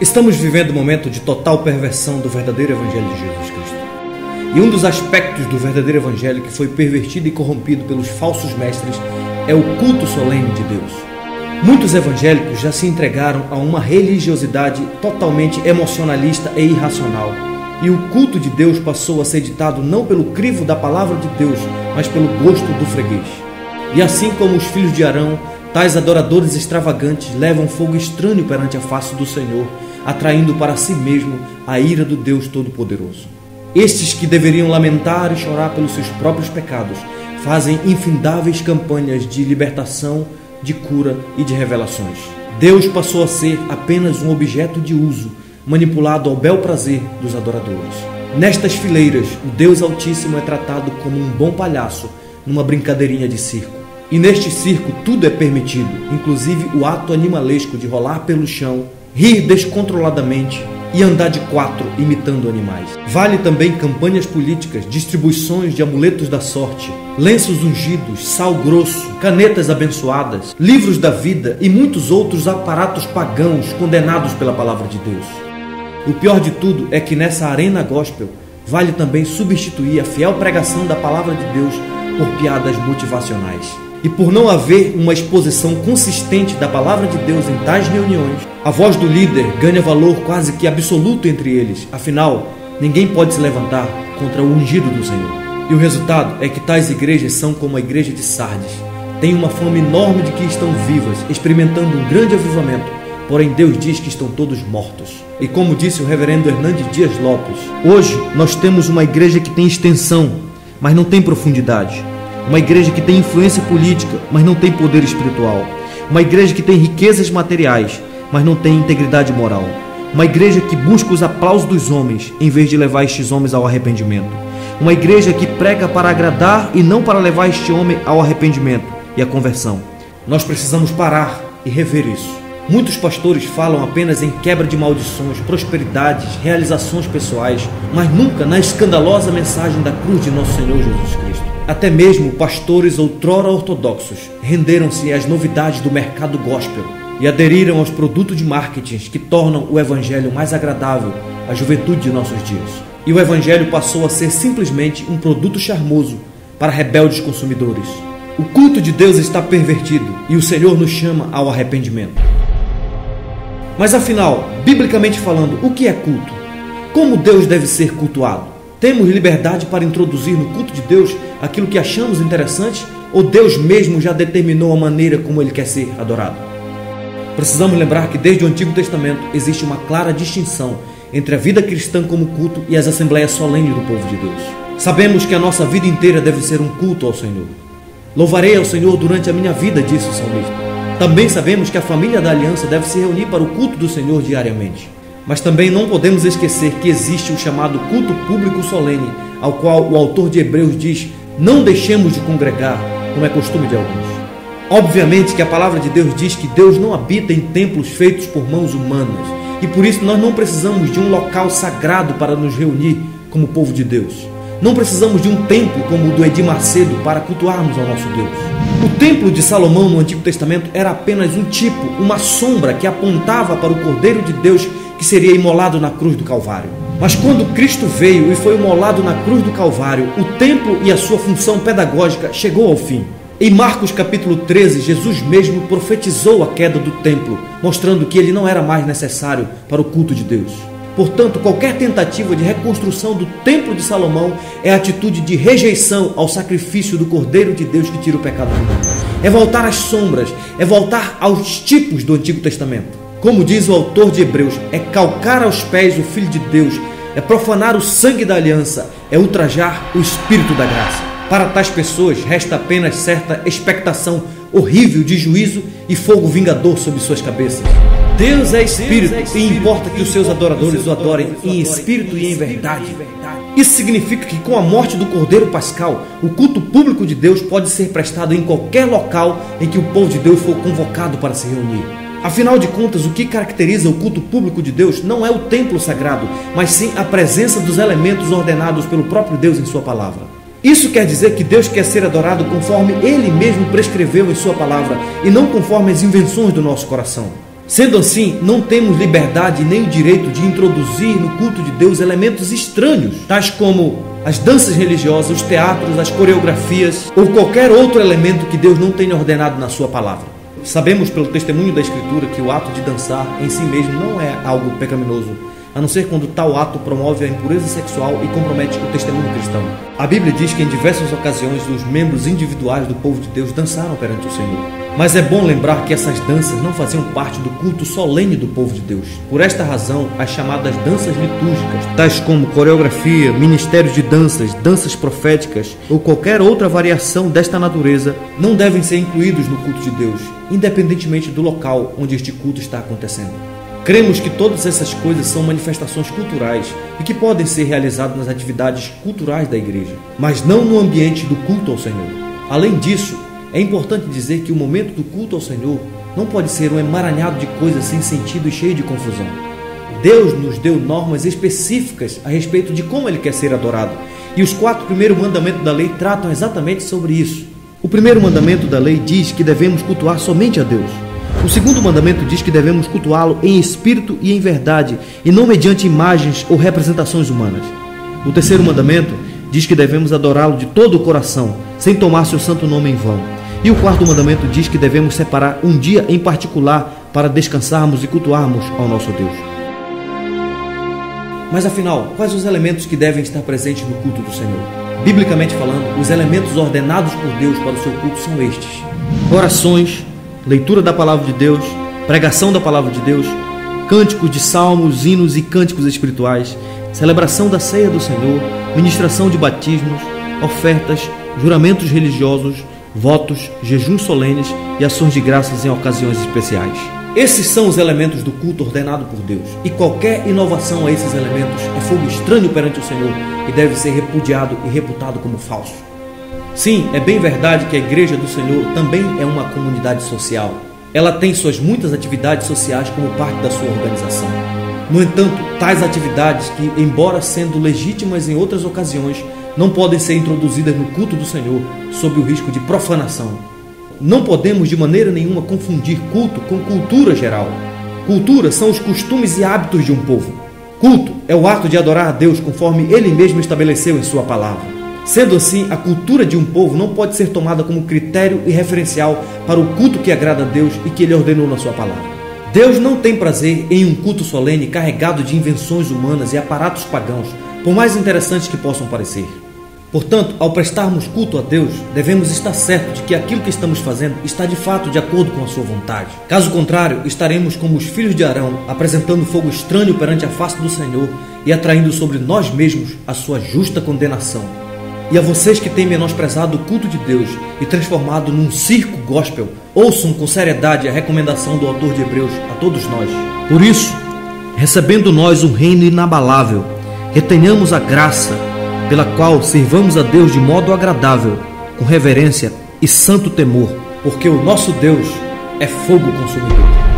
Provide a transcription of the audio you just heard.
Estamos vivendo um momento de total perversão do verdadeiro Evangelho de Jesus Cristo. E um dos aspectos do verdadeiro Evangelho que foi pervertido e corrompido pelos falsos mestres é o culto solene de Deus. Muitos evangélicos já se entregaram a uma religiosidade totalmente emocionalista e irracional. E o culto de Deus passou a ser ditado não pelo crivo da palavra de Deus, mas pelo gosto do freguês. E assim como os filhos de Arão, tais adoradores extravagantes levam fogo estranho perante a face do Senhor, atraindo para si mesmo a ira do Deus Todo-Poderoso. Estes que deveriam lamentar e chorar pelos seus próprios pecados, fazem infindáveis campanhas de libertação, de cura e de revelações. Deus passou a ser apenas um objeto de uso, manipulado ao bel prazer dos adoradores. Nestas fileiras, o Deus Altíssimo é tratado como um bom palhaço numa brincadeirinha de circo. E neste circo tudo é permitido, inclusive o ato animalesco de rolar pelo chão, rir descontroladamente e andar de quatro imitando animais. Vale também campanhas políticas, distribuições de amuletos da sorte, lenços ungidos, sal grosso, canetas abençoadas, livros da vida e muitos outros aparatos pagãos condenados pela palavra de Deus. O pior de tudo é que nessa arena gospel vale também substituir a fiel pregação da palavra de Deus por piadas motivacionais. E por não haver uma exposição consistente da palavra de Deus em tais reuniões, a voz do líder ganha valor quase que absoluto entre eles. Afinal, ninguém pode se levantar contra o ungido do Senhor. E o resultado é que tais igrejas são como a igreja de Sardes. Têm uma fama enorme de que estão vivas, experimentando um grande avivamento, porém Deus diz que estão todos mortos. E como disse o reverendo Hernandes Dias Lopes, hoje nós temos uma igreja que tem extensão, mas não tem profundidade. Uma igreja que tem influência política, mas não tem poder espiritual. Uma igreja que tem riquezas materiais, mas não tem integridade moral. Uma igreja que busca os aplausos dos homens, em vez de levar estes homens ao arrependimento. Uma igreja que prega para agradar e não para levar este homem ao arrependimento e à conversão. Nós precisamos parar e rever isso. Muitos pastores falam apenas em quebra de maldições, prosperidades, realizações pessoais, mas nunca na escandalosa mensagem da cruz de nosso Senhor Jesus Cristo. Até mesmo pastores outrora ortodoxos renderam-se às novidades do mercado gospel e aderiram aos produtos de marketing que tornam o evangelho mais agradável à juventude de nossos dias. E o evangelho passou a ser simplesmente um produto charmoso para rebeldes consumidores. O culto de Deus está pervertido e o Senhor nos chama ao arrependimento. Mas afinal, biblicamente falando, o que é culto? Como Deus deve ser cultuado? Temos liberdade para introduzir no culto de Deus aquilo que achamos interessante ou Deus mesmo já determinou a maneira como Ele quer ser adorado? Precisamos lembrar que desde o Antigo Testamento existe uma clara distinção entre a vida cristã como culto e as assembleias solenes do povo de Deus. Sabemos que a nossa vida inteira deve ser um culto ao Senhor. Louvarei ao Senhor durante a minha vida, disse o salmista. Também sabemos que a família da aliança deve se reunir para o culto do Senhor diariamente. Mas também não podemos esquecer que existe o chamado culto público solene, ao qual o autor de Hebreus diz: não deixemos de congregar, como é costume de alguns. Obviamente que a palavra de Deus diz que Deus não habita em templos feitos por mãos humanas, e por isso nós não precisamos de um local sagrado para nos reunir como povo de Deus. Não precisamos de um templo como o do Edir Macedo para cultuarmos ao nosso Deus. O templo de Salomão no Antigo Testamento era apenas um tipo, uma sombra que apontava para o Cordeiro de Deus que seria imolado na cruz do Calvário. Mas quando Cristo veio e foi imolado na cruz do Calvário, o templo e a sua função pedagógica chegou ao fim. Em Marcos capítulo 13, Jesus mesmo profetizou a queda do templo, mostrando que ele não era mais necessário para o culto de Deus. Portanto, qualquer tentativa de reconstrução do templo de Salomão é atitude de rejeição ao sacrifício do Cordeiro de Deus que tira o pecado do mundo. É voltar às sombras, é voltar aos tipos do Antigo Testamento. Como diz o autor de Hebreus, é calcar aos pés o Filho de Deus, é profanar o sangue da aliança, é ultrajar o Espírito da graça. Para tais pessoas, resta apenas certa expectação horrível de juízo e fogo vingador sobre suas cabeças. Deus é Espírito e importa que os seus adoradores o adorem em espírito e em verdade. Isso significa que com a morte do Cordeiro Pascal, o culto público de Deus pode ser prestado em qualquer local em que o povo de Deus for convocado para se reunir. Afinal de contas, o que caracteriza o culto público de Deus não é o templo sagrado, mas sim a presença dos elementos ordenados pelo próprio Deus em sua palavra. Isso quer dizer que Deus quer ser adorado conforme Ele mesmo prescreveu em sua palavra e não conforme as invenções do nosso coração. Sendo assim, não temos liberdade nem o direito de introduzir no culto de Deus elementos estranhos, tais como as danças religiosas, os teatros, as coreografias ou qualquer outro elemento que Deus não tenha ordenado na sua palavra. Sabemos pelo testemunho da Escritura que o ato de dançar em si mesmo não é algo pecaminoso, a não ser quando tal ato promove a impureza sexual e compromete o testemunho cristão. A Bíblia diz que em diversas ocasiões os membros individuais do povo de Deus dançaram perante o Senhor. Mas é bom lembrar que essas danças não faziam parte do culto solene do povo de Deus. Por esta razão, as chamadas danças litúrgicas, tais como coreografia, ministérios de danças, danças proféticas ou qualquer outra variação desta natureza, não devem ser incluídos no culto de Deus, independentemente do local onde este culto está acontecendo. Cremos que todas essas coisas são manifestações culturais e que podem ser realizadas nas atividades culturais da igreja, mas não no ambiente do culto ao Senhor. Além disso, é importante dizer que o momento do culto ao Senhor não pode ser um emaranhado de coisas sem sentido e cheio de confusão. Deus nos deu normas específicas a respeito de como Ele quer ser adorado, e os 4 primeiros mandamentos da lei tratam exatamente sobre isso. O primeiro mandamento da lei diz que devemos cultuar somente a Deus. O segundo mandamento diz que devemos cultuá-lo em espírito e em verdade, e não mediante imagens ou representações humanas. O terceiro mandamento diz que devemos adorá-lo de todo o coração, sem tomar seu santo nome em vão. E o quarto mandamento diz que devemos separar um dia em particular para descansarmos e cultuarmos ao nosso Deus. Mas afinal, quais os elementos que devem estar presentes no culto do Senhor? Biblicamente falando, os elementos ordenados por Deus para o seu culto são estes: orações, leitura da palavra de Deus, pregação da palavra de Deus, cânticos de salmos, hinos e cânticos espirituais, celebração da ceia do Senhor, ministração de batismos, ofertas, juramentos religiosos, votos, jejuns solenes e ações de graças em ocasiões especiais. Esses são os elementos do culto ordenado por Deus, e qualquer inovação a esses elementos é fogo estranho perante o Senhor e deve ser repudiado e reputado como falso. Sim, é bem verdade que a Igreja do Senhor também é uma comunidade social. Ela tem suas muitas atividades sociais como parte da sua organização. No entanto, tais atividades que, embora sendo legítimas em outras ocasiões, não podem ser introduzidas no culto do Senhor sob o risco de profanação. Não podemos de maneira nenhuma confundir culto com cultura geral. Cultura são os costumes e hábitos de um povo. Culto é o ato de adorar a Deus conforme Ele mesmo estabeleceu em sua palavra. Sendo assim, a cultura de um povo não pode ser tomada como critério e referencial para o culto que agrada a Deus e que Ele ordenou na sua palavra. Deus não tem prazer em um culto solene carregado de invenções humanas e aparatos pagãos, por mais interessantes que possam parecer. Portanto, ao prestarmos culto a Deus, devemos estar certos de que aquilo que estamos fazendo está de fato de acordo com a sua vontade. Caso contrário, estaremos como os filhos de Arão, apresentando fogo estranho perante a face do Senhor e atraindo sobre nós mesmos a sua justa condenação. E a vocês que têm menosprezado o culto de Deus e transformado num circo gospel, ouçam com seriedade a recomendação do autor de Hebreus a todos nós. Por isso, recebendo nós um reino inabalável, retenhamos a graça pela qual servamos a Deus de modo agradável, com reverência e santo temor, porque o nosso Deus é fogo consumidor.